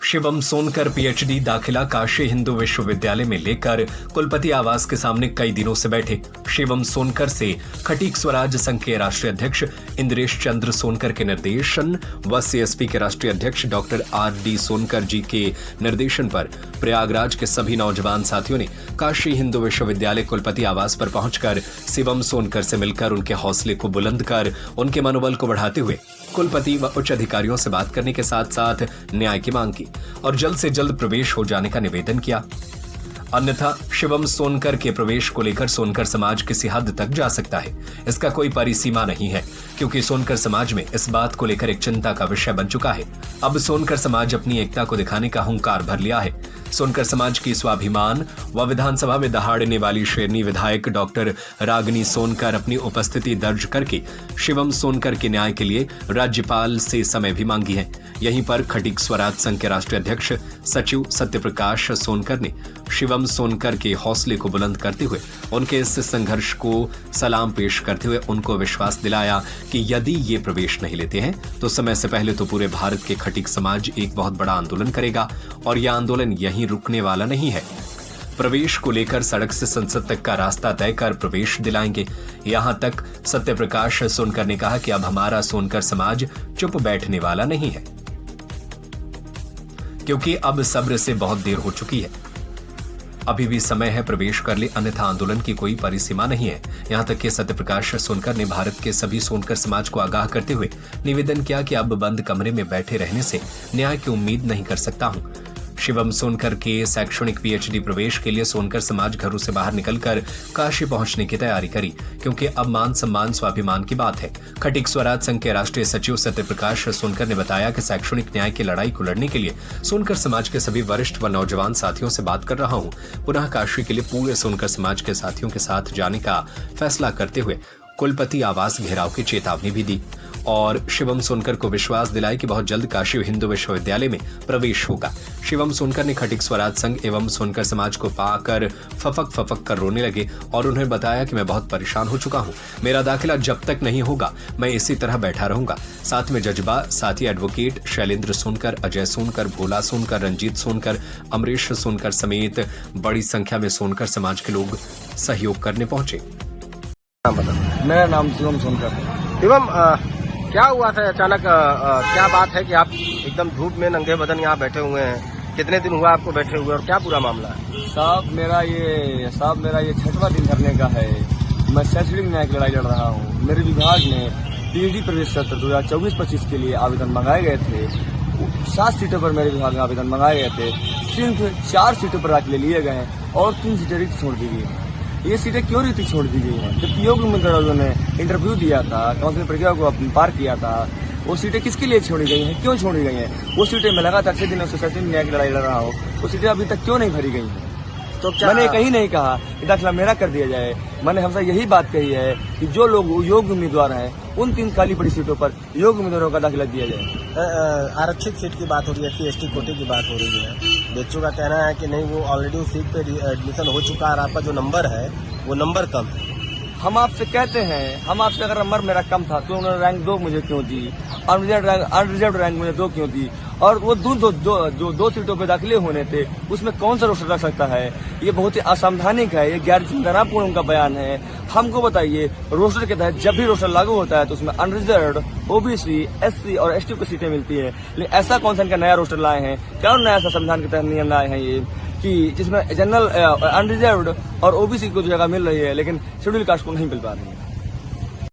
Shivam Sonkar PhD दाखिला काशी हिंदू विश्वविद्यालय में लेकर कुलपति आवास के सामने कई दिनों से बैठे। शिवम सोनकर से खटीक स्वराज संघ के राष्ट्रीय अध्यक्ष इंद्रेश चंद्र सोनकर के निर्देशन व सीएसपी के राष्ट्रीय अध्यक्ष डॉक्टर आर.डी. सोनकर जी के निर्देशन पर प्रयागराज के सभी नौजवान साथियों ने काशी हिंदू विश्वविद्यालय कुलपति आवास पर पहुंचकर शिवम सोनकर से मिलकर उनके हौसले को बुलंद कर उनके मनोबल को बढ़ाते हुए कुलपति व उच्च अधिकारियों से बात करने के साथ साथ न्याय की मांग की और जल्द से जल्द प्रवेश हो जाने का निवेदन किया। अन्यथा शिवम सोनकर के प्रवेश को लेकर सोनकर समाज किसी हद तक जा सकता है। इसका कोई परिसीमा नहीं है, क्योंकि सोनकर समाज में इस बात को लेकर एक चिंता का विषय बन चुका है। अब सोनकर समाज अपनी एकता को दिखाने का हुंकार भर लिया है। सोनकर समाज की स्वाभिमान व विधानसभा में दहाड़ने वाली शेरनी विधायक डॉक्टर रागिनी सोनकर अपनी उपस्थिति दर्ज करके शिवम सोनकर के न्याय के लिए राज्यपाल से समय भी मांगी है। यहीं पर खटीक स्वराज संघ के राष्ट्रीय अध्यक्ष सचिव सत्यप्रकाश सोनकर ने शिवम सोनकर के हौसले को बुलंद करते हुए उनके इस संघर्ष को सलाम पेश करते हुए उनको विश्वास दिलाया कि यदि ये प्रवेश नहीं लेते हैं तो समय से पहले तो पूरे भारत के खटीक समाज एक बहुत बड़ा आंदोलन करेगा और यह आंदोलन यहीं रुकने वाला नहीं है। प्रवेश को लेकर सड़क से संसद तक का रास्ता तय कर प्रवेश दिलाएंगे। यहां तक सत्यप्रकाश सोनकर ने कहा कि अब हमारा सोनकर समाज चुप बैठने वाला नहीं है, क्योंकि अब सब्र से बहुत देर हो चुकी है। अभी भी समय है, प्रवेश कर ले, अन्यथा आंदोलन की कोई परिसीमा नहीं है। यहां तक कि सत्यप्रकाश सोनकर ने भारत के सभी सोनकर समाज को आगाह करते हुए निवेदन किया कि अब बंद कमरे में बैठे रहने से न्याय की उम्मीद नहीं कर सकता हूं। शिवम सोनकर के शैक्षणिक पीएचडी प्रवेश के लिए सोनकर समाज घरों से बाहर निकलकर काशी पहुंचने की तैयारी करी, क्योंकि अब मान सम्मान स्वाभिमान की बात है। खटीक स्वराज संघ के राष्ट्रीय सचिव सत्यप्रकाश सोनकर ने बताया कि शैक्षणिक न्याय की लड़ाई को लड़ने के लिए सोनकर समाज के सभी वरिष्ठ व नौजवान साथियों से बात कर रहा हूं। पुनः काशी के लिए पूरे सोनकर समाज के साथियों के साथ जाने का फैसला करते हुए कुलपति आवास घेराव की चेतावनी भी दी और शिवम सोनकर को विश्वास दिलाया कि बहुत जल्द काशी हिंदू विश्वविद्यालय में प्रवेश होगा। शिवम सोनकर ने खटीक स्वराज संघ एवं सोनकर समाज को पाकर फपक कर रोने लगे और उन्हें बताया कि मैं बहुत परेशान हो चुका हूं। मेरा दाखिला जब तक नहीं होगा मैं इसी तरह बैठा रहूंगा। साथ में जज्बा साथी एडवोकेट शैलेंद्र सोनकर, अजय सोनकर, भोला सोनकर, रंजीत सोनकर, अमरीश सोनकर समेत बड़ी संख्या में सोनकर समाज के लोग सहयोग करने पहुंचे। मेरा नाम शिवम सोनकर। शिवम, क्या हुआ था अचानक? क्या बात है कि आप एकदम धूप में नंगे बदन यहाँ बैठे हुए हैं? कितने दिन हुआ आपको बैठे हुए और क्या पूरा मामला है? साहब मेरा ये 6वां दिन करने का है। मैं शैक्षणिक न्याय की लड़ाई लड़ रहा हूँ। मेरे विभाग ने पीएचडी प्रवेश सत्र 2024-25 के लिए आवेदन मंगाए गए थे। 7 सीटों पर मेरे विभाग में आवेदन मंगाए गए थे। सिर्फ 4 सीटों पर दाखिले लिए गए और 3 सीटें रिक्त छोड़ दी गई। ये सीटें क्यों रिक्त छोड़ दी गई हैं? जब योग्य उम्मीदवारों ने इंटरव्यू दिया था, काउंसिलिंग प्रक्रिया को पार किया था, वो सीटें किसके लिए छोड़ी गई हैं, क्यों छोड़ी गई हैं? वो सीटें मैं लगातार 6 दिनों से शैक्षणिक न्याय की लड़ाई लड़ रहा हूँ, वो सीटें अभी तक क्यों नहीं भरी गई हैं? तो मैंने कहीं नहीं कहा कि दाखिला मेरा कर दिया जाए। मैंने हमसे यही बात कही है कि जो लोग योग्य उम्मीदवार हैं उन 3 खाली पड़ी सीटों पर योग्य उम्मीदवारों का दाखिला दिया जाए। आरक्षित सीट की बात हो रही है, एसटी कोटे की बात हो रही है। बच्चों का कहना है कि नहीं, वो ऑलरेडी उस सीट पे एडमिशन हो चुका है और आपका जो नंबर है वो नंबर कम है। हम आपसे कहते हैं, हम आपसे अगर नंबर मेरा कम था तो उन्होंने रैंक 2 मुझे क्यों दी, अनरिजर्व रैंक मुझे 2 क्यों दी, और वो जो 2 सीटों पे दाखिले होने थे उसमें कौन सा रोस्टर रख सकता है? ये बहुत ही असंवैधानिक है, ये गैर जिम्मेदारापूर्ण उनका बयान है। हमको बताइए, रोस्टर के तहत जब भी रोस्टर लागू होता है तो उसमें अनरिजर्व, ओबीसी, एससी और एसटी को सीटें मिलती है। लेकिन ऐसा कौन सा इनका नया रोस्टर लाए हैं? क्या नया संविधान के तहत नियम लाए हैं ये कि जिसमें जनरल, अनरिजर्व्ड और ओबीसी को जगह मिल रही है लेकिन शेड्यूल कास्ट को नहीं मिल पा रही है?